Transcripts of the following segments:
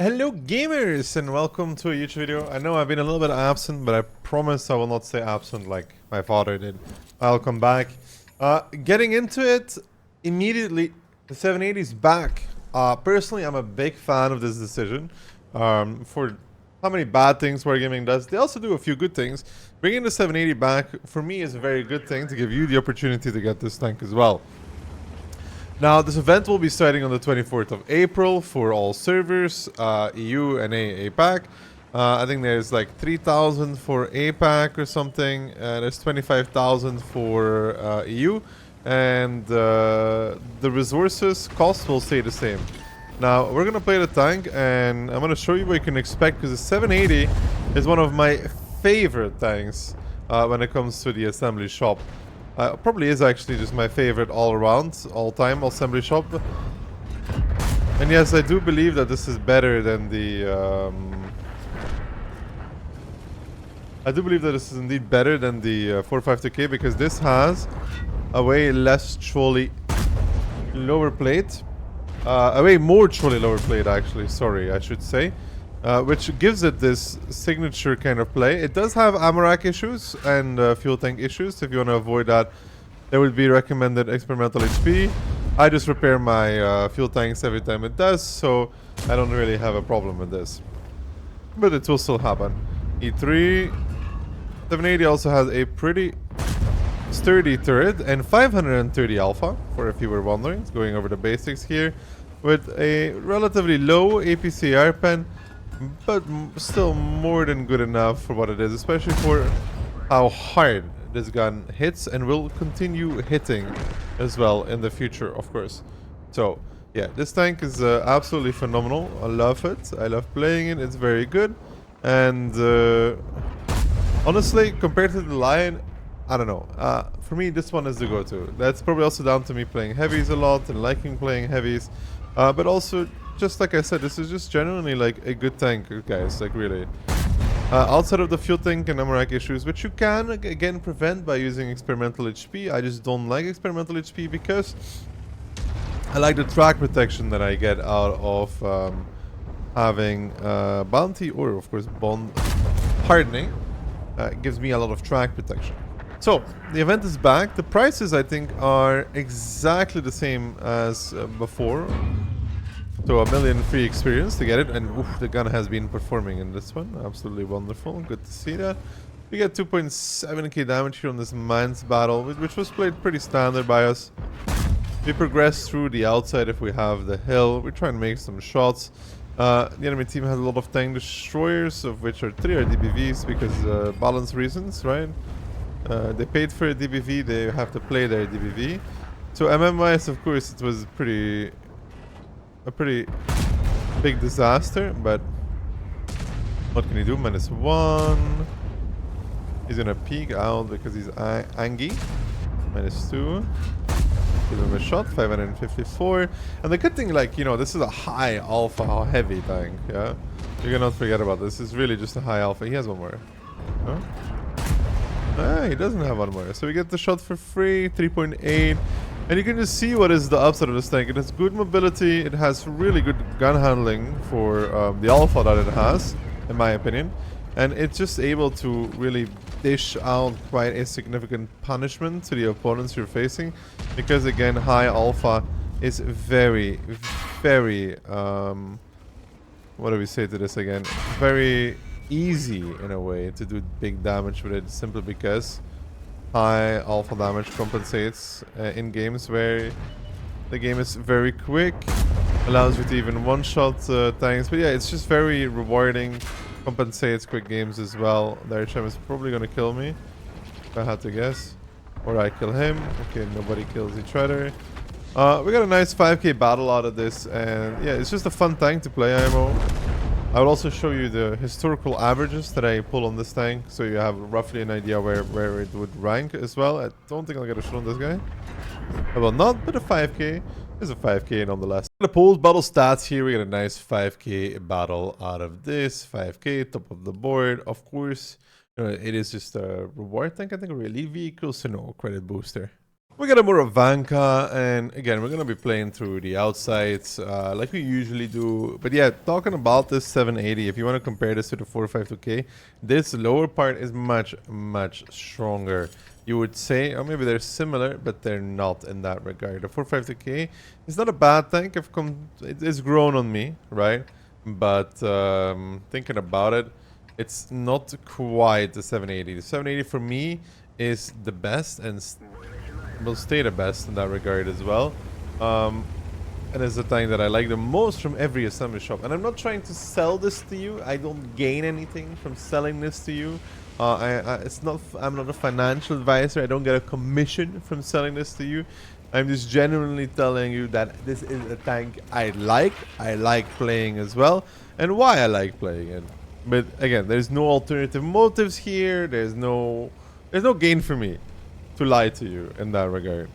Hello gamers and welcome to a YouTube video. I know I've been a little bit absent, but I promise I will not stay absent like my father did. I'll come back. Getting into it immediately, the 780 is back. Personally, I'm a big fan of this decision. For how many bad things Wargaming does, they also do a few good things. Bringing the 780 back, for me, is a very good thing to give you the opportunity to get this tank as well. Now, this event will be starting on the 24th of April for all servers, EU and APAC. I think there's like 3,000 for APAC or something. There's 25,000 for EU. And the resources cost will stay the same. Now, we're going to play the tank and I'm going to show you what you can expect because the 780 is one of my favorite tanks when it comes to the assembly shop. Probably is actually just my favorite all-around, all-time assembly shop. And yes, I do believe that this is better than the... I do believe that this is indeed better than the 452K because this has a way less trolley lower plate. A way more trolley lower plate actually, sorry, I should say. Which gives it this signature kind of play. It does have ammo rack issues and fuel tank issues. If you want to avoid that, there would be recommended experimental HP. I just repair my fuel tanks every time it does, so I don't really have a problem with this. But it will still happen. E3 780 also has a pretty sturdy turret and 530 alpha, for if you were wondering. It's going over the basics here with a relatively low APCR pen. But still more than good enough for what it is, especially for how hard this gun hits and will continue hitting as well in the future, of course. So, yeah, this tank is absolutely phenomenal. I love it. I love playing it. It's very good. And honestly, compared to the Lion, I don't know. For me, this one is the go-to. That's probably also down to me playing heavies a lot and liking playing heavies. But also, just like I said, this is just genuinely like a good tank, guys, like really. Outside of the fuel tank and ammo rack issues, which you can, again, prevent by using experimental HP. I just don't like experimental HP because I like the track protection that I get out of having bounty or, of course, bond hardening. It gives me a lot of track protection. So, the event is back. The prices, I think, are exactly the same as before. So, 1 million free experience to get it. And oof, the gun has been performing in this one. Absolutely wonderful. Good to see that. We get 2.7k damage here on this Mines battle, which was played pretty standard by us. We progress through the outside if we have the hill. We try and make some shots. The enemy team has a lot of tank destroyers, of which 3 are DBVs because balance reasons, right? They paid for a DBV, they have to play their DBV. So MM-wise, of course, it was a pretty big disaster, but what can he do? -1. He's gonna peek out because he's angry. -2. Give him a shot, 554. And the good thing, like, you know, this is a high alpha heavy tank, yeah? You cannot forget about this. It's really just a high alpha. He has one more. Huh? Ah, he doesn't have one more. So we get the shot for free, 3.8. And you can just see what is the upside of this tank. It has good mobility. It has really good gun handling for the alpha that it has, in my opinion. And it's just able to really dish out quite a significant punishment to the opponents you're facing. Because, again, high alpha is very, very... what do we say to this again? Very easy in a way to do big damage with it, simply because high alpha damage compensates in games where the game is very quick, allows you to even one-shot tanks. But yeah, it's just very rewarding, compensates quick games as well. Their Cham is probably gonna kill me, if I had to guess. Or I kill him. Okay, nobody kills each other. We got a nice 5k battle out of this, and yeah, it's just a fun tank to play IMO. I will also show you the historical averages that I pull on this tank, so you have roughly an idea where it would rank as well. I don't think I'll get a shot on this guy. I will not, but a 5k is a 5k nonetheless. The pooled battle stats here, we get a nice 5k battle out of this. 5k, top of the board, of course. It is just a reward tank, I think, a relief vehicle, so no credit booster. We got a more Vanka, and again, we're gonna be playing through the outsides, like we usually do. But yeah, talking about this 780, if you want to compare this to the 452K, this lower part is much, much stronger. You would say, or maybe they're similar, but they're not in that regard. The 452K is not a bad tank. It's grown on me, right? But thinking about it, it's not quite the 780. The 780 for me is the best and will stay the best in that regard as well. And it's the thing that I like the most from every assembly shop. And I'm not trying to sell this to you. I don't gain anything from selling this to you. I'm not a financial advisor. I don't get a commission from selling this to you. I'm just genuinely telling you that this is a tank I like playing as well, and why I like playing it. But again, there's no alternative motives here. There's no gain for me to lie to you in that regard.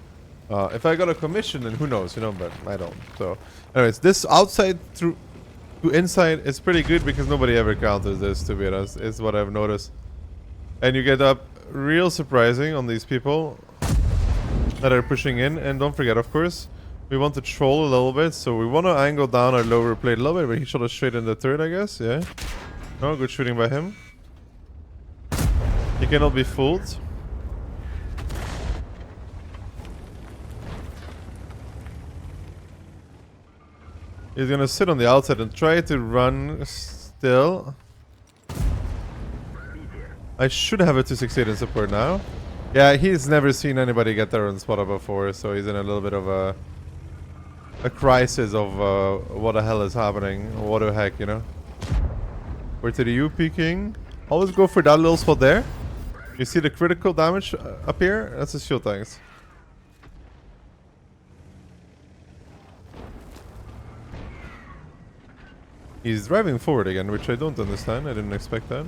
If I got a commission, then who knows, you know, but I don't. So anyways, this outside through to inside is pretty good because nobody ever counters this, to be honest, is what I've noticed. And you get up real surprising on these people that are pushing in. And don't forget, of course, we want to troll a little bit, so we want to angle down our lower plate a little bit, but he shot us straight in the third, I guess. Yeah, no, good shooting by him. He cannot be fooled. He's gonna sit on the outside and try to run still. I should have a 268 in support now. Yeah, he's never seen anybody get there on spotter before, so he's in a little bit of a crisis of what the hell is happening. What the heck, you know? We're to the U peeking. Always go for that little spot there. You see the critical damage up here? That's his shield tanks. He's driving forward again, which I don't understand. I didn't expect that.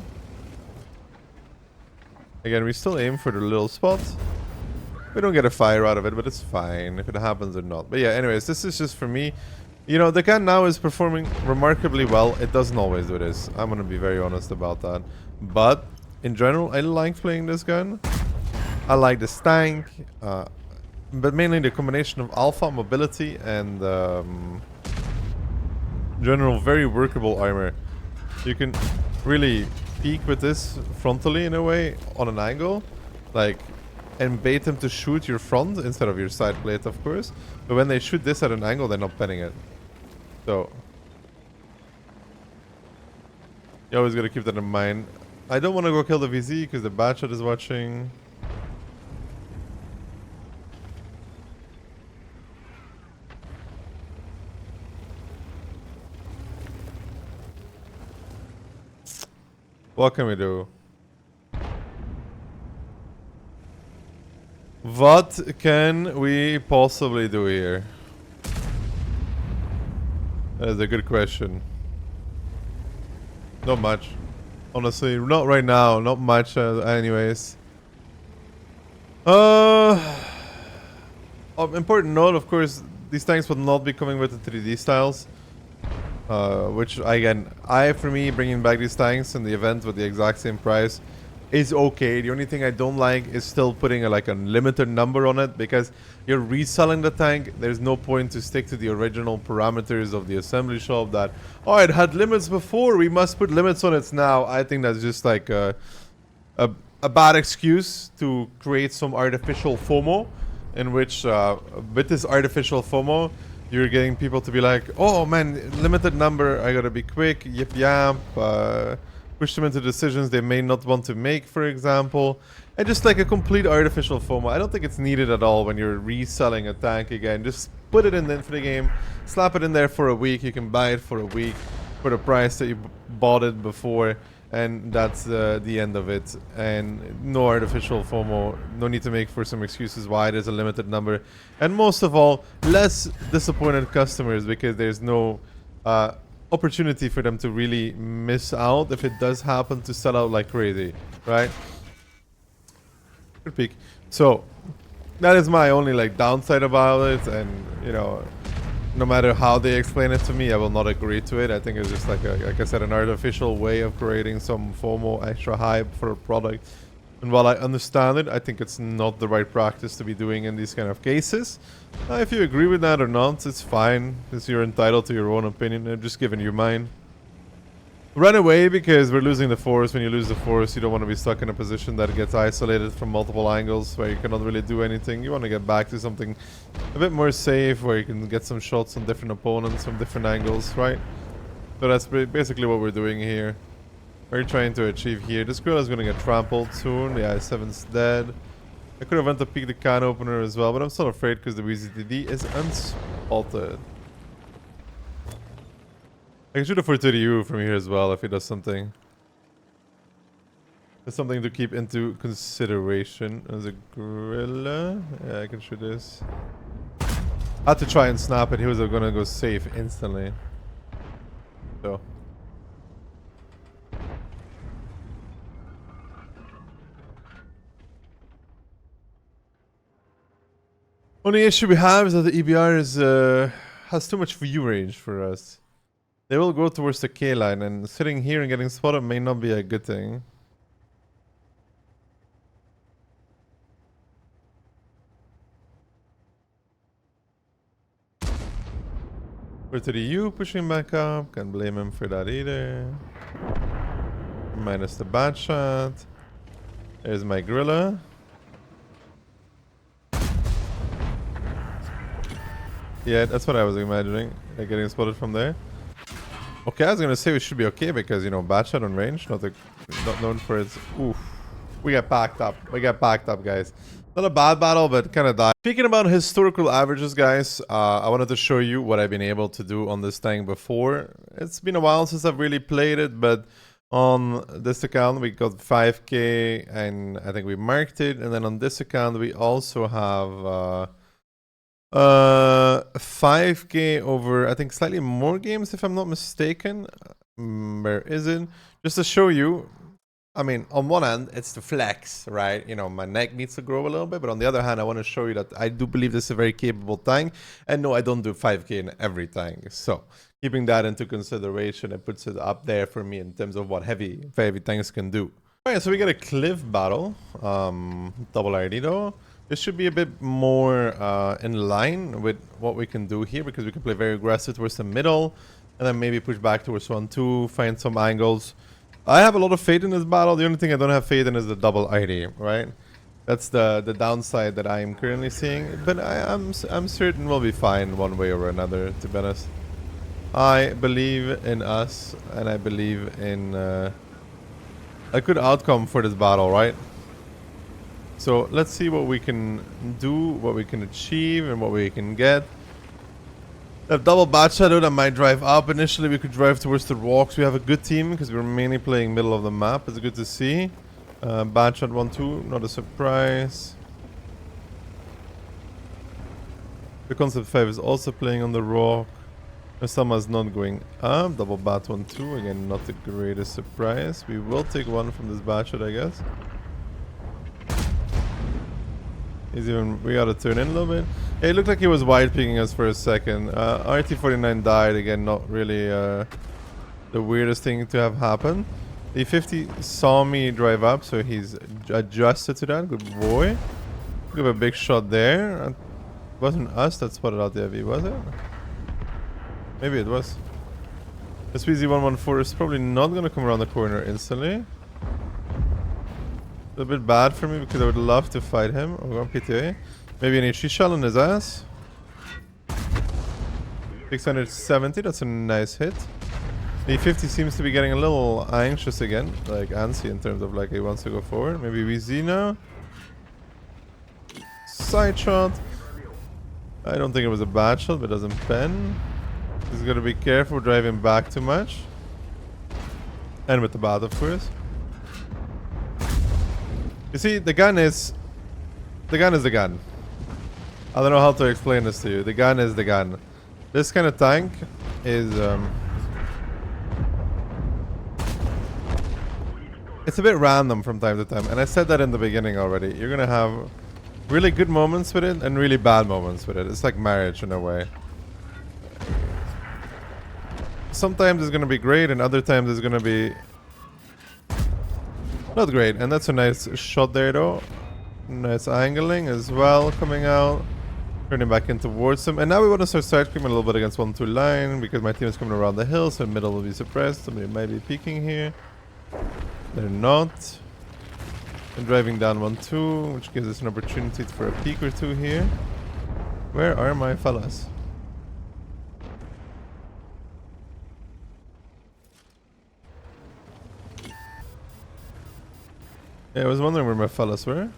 Again, we still aim for the little spot. We don't get a fire out of it, but it's fine if it happens or not. But yeah, anyways, this is just for me. You know, the gun now is performing remarkably well. It doesn't always do this. I'm gonna be very honest about that. But in general, I like playing this gun. I like this tank. But mainly the combination of alpha, mobility, and general very workable armor. You can really peek with this frontally in a way on an angle, like, and bait them to shoot your front instead of your side plate, of course. But when they shoot this at an angle, they're not penning it. So you always gotta keep that in mind. I don't want to go kill the VZ because the bad shot is watching. What can we do? What can we possibly do here? That is a good question. Not much. Honestly, not right now. Not much anyways. Important note, of course, these tanks will not be coming with the 3D styles. Which, again, for me, bringing back these tanks in the event with the exact same price is okay. The only thing I don't like is still putting a limited number on it, because you're reselling the tank. There's no point to stick to the original parameters of the assembly shop that, oh, it had limits before, we must put limits on it now. I think that's just like a bad excuse to create some artificial FOMO, in which with this artificial FOMO, you're getting people to be like, oh man, limited number, I gotta be quick, yip yap, push them into decisions they may not want to make, for example. And just like a complete artificial FOMO. I don't think it's needed at all when you're reselling a tank again. Just put it in for the game, slap it in there for a week, you can buy it for a week for the price that you bought it before, and that's the end of it. And no artificial FOMO, no need to make for some excuses why there's a limited number. And most of all, less disappointed customers, because there's no opportunity for them to really miss out if it does happen to sell out like crazy, right? Good peek. So that is my only downside about it, and you know, no matter how they explain it to me, I will not agree to it. I think it's just like I said, an artificial way of creating some FOMO, extra hype for a product And while I understand it, I think it's not the right practice to be doing in these kind of cases. If you agree with that or not, it's fine, because you're entitled to your own opinion. I'm just giving you mine. Run away because we're losing the force. When you lose the force, you don't want to be stuck in a position that gets isolated from multiple angles where you cannot really do anything. You want to get back to something a bit more safe where you can get some shots on different opponents from different angles, right? So that's basically what we're doing here. We're trying to achieve here. This girl is going to get trampled soon. The I7's dead. I could have went to peek the can opener as well, but I'm still afraid because the WZTD is unspotted. I can shoot a 430U from here as well if he does something. That's something to keep into consideration. There's a gorilla. Yeah, I can shoot this. I had to try and snap it. He was gonna go safe instantly. So. Only issue we have is that the EBR has too much view range for us. They will go towards the K line, and sitting here and getting spotted may not be a good thing. We're to the U pushing back up. Can't blame him for that either. Minus the bad shot. There's my gorilla. Yeah, that's what I was imagining. Like getting spotted from there. Okay, I was gonna say we should be okay because, you know, bad shot on range, not known for its... Oof. We got backed up. We got backed up, guys. Not a bad battle, but kind of died. Speaking about historical averages, guys, I wanted to show you what I've been able to do on this tank before. It's been a while since I've really played it, but on this account we got 5k, and I think we marked it. And then on this account we also have... 5k over, I think, slightly more games, if I'm not mistaken. Where is it? Just to show you, I mean, on one hand, it's the flex, right? You know, my neck needs to grow a little bit, but on the other hand, I want to show you that I do believe this is a very capable tank. And no, I don't do 5k in every tank. So, keeping that into consideration, it puts it up there for me in terms of what heavy tanks can do. Alright, so we got a cliff battle. Double ID though. This should be a bit more in line with what we can do here, because we can play very aggressive towards the middle and then maybe push back towards 1-2, find some angles. I have a lot of faith in this battle. The only thing I don't have faith in is the double ID, right? That's the downside that I am currently seeing. But I'm certain we'll be fine one way or another, to be honest. I believe in us, and I believe in a good outcome for this battle, right? So let's see what we can do, what we can achieve, and what we can get. That double bat shadow that might drive up. Initially we could drive towards the rocks. We have a good team because we're mainly playing middle of the map. It's good to see. Bad shot 1-2, not a surprise. The Concept 5 is also playing on the rock. Osama's not going up. Double bat 1-2, again not the greatest surprise. We will take one from this bad shot, I guess. We gotta turn in a little bit. It looked like he was wide picking us for a second. RT49 died again, not really the weirdest thing to have happen. The 50 saw me drive up, so he's adjusted to that. Good boy. We have a big shot there. It wasn't us that spotted out the heavy, was it? Maybe it was. The SPZ114 is probably not gonna come around the corner instantly. A bit bad for me because I would love to fight him. Oh, on PTA. Maybe an HE shell on his ass. 670, that's a nice hit. The 50 seems to be getting a little anxious again, like antsy in terms of like he wants to go forward. Maybe VZ now. Side shot. I don't think it was a bad shot, but doesn't pen. He's gotta be careful driving back too much. And with the bat, of course. You see, the gun is the gun. I don't know how to explain this to you. The gun is the gun. This kind of tank is it's a bit random from time to time, and I said that in the beginning already. You're gonna have really good moments with it and really bad moments with it. It's like marriage in a way. Sometimes it's gonna be great, and other times it's gonna be Not great, and that's a nice shot there though. Nice angling as well, coming out. Turning back in towards them. And now we want to start side creeping a little bit against 1-2 line because my team is coming around the hill, so the middle will be suppressed. Somebody might be peeking here. They're not. And driving down 1-2, which gives us an opportunity for a peek or two here. Where are my fellas? Yeah, I was wondering where my fellas were.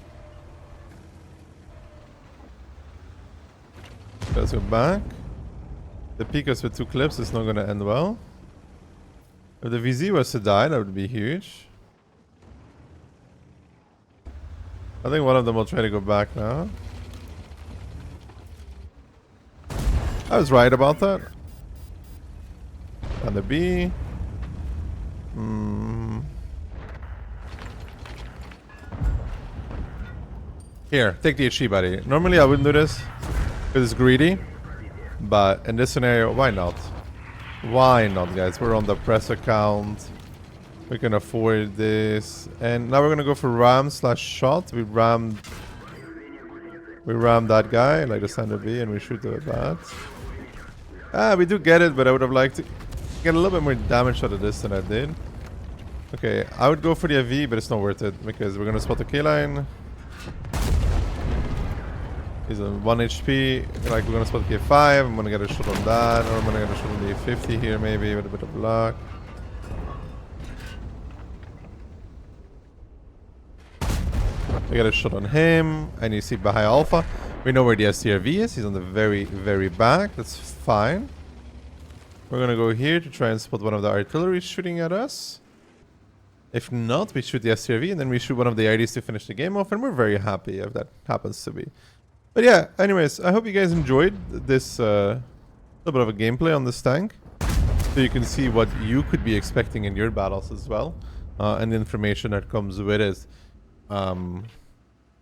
Let's go back. The peek us with 2 clips is not going to end well. If the VZ was to die, that would be huge. I think one of them will try to go back now. I was right about that. On the B. Here, take the HP, buddy. Normally I wouldn't do this because it's greedy. But in this scenario, why not? Why not, guys? We're on the press account. We can afford this. And now we're gonna go for ram / shot. We rammed that guy, like the standard B, and we shoot the bat. We do get it, but I would have liked to get a little bit more damage out of this than I did. Okay, I would go for the AV, but it's not worth it because we're gonna spot the K-line. He's on 1 HP. Like, we're gonna spot the K5. I'm gonna get a shot on that, or I'm gonna get a shot on the A50 here, maybe with a bit of luck. I got a shot on him, and you see Baha'i Alpha. We know where the STRV is. He's on the very, very back. That's fine. We're gonna go here to try and spot one of the artillery shooting at us. If not, we shoot the STRV, and then we shoot one of the IDs to finish the game off, and we're very happy if that happens to be. But yeah, anyways, I hope you guys enjoyed this little bit of a gameplay on this tank. So you can see what you could be expecting in your battles as well. And the information that comes with it.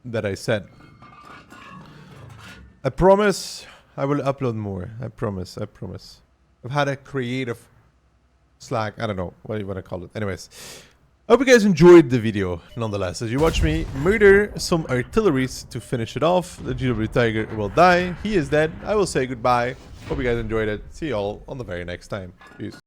That I said. I promise I will upload more. I promise. I've had a creative slack. I don't know what you want to call it. Anyways, I hope you guys enjoyed the video nonetheless. As you watch me murder some artilleries to finish it off. The GW Tiger will die. He is dead. I will say goodbye. Hope you guys enjoyed it. See you all on the very next time. Peace.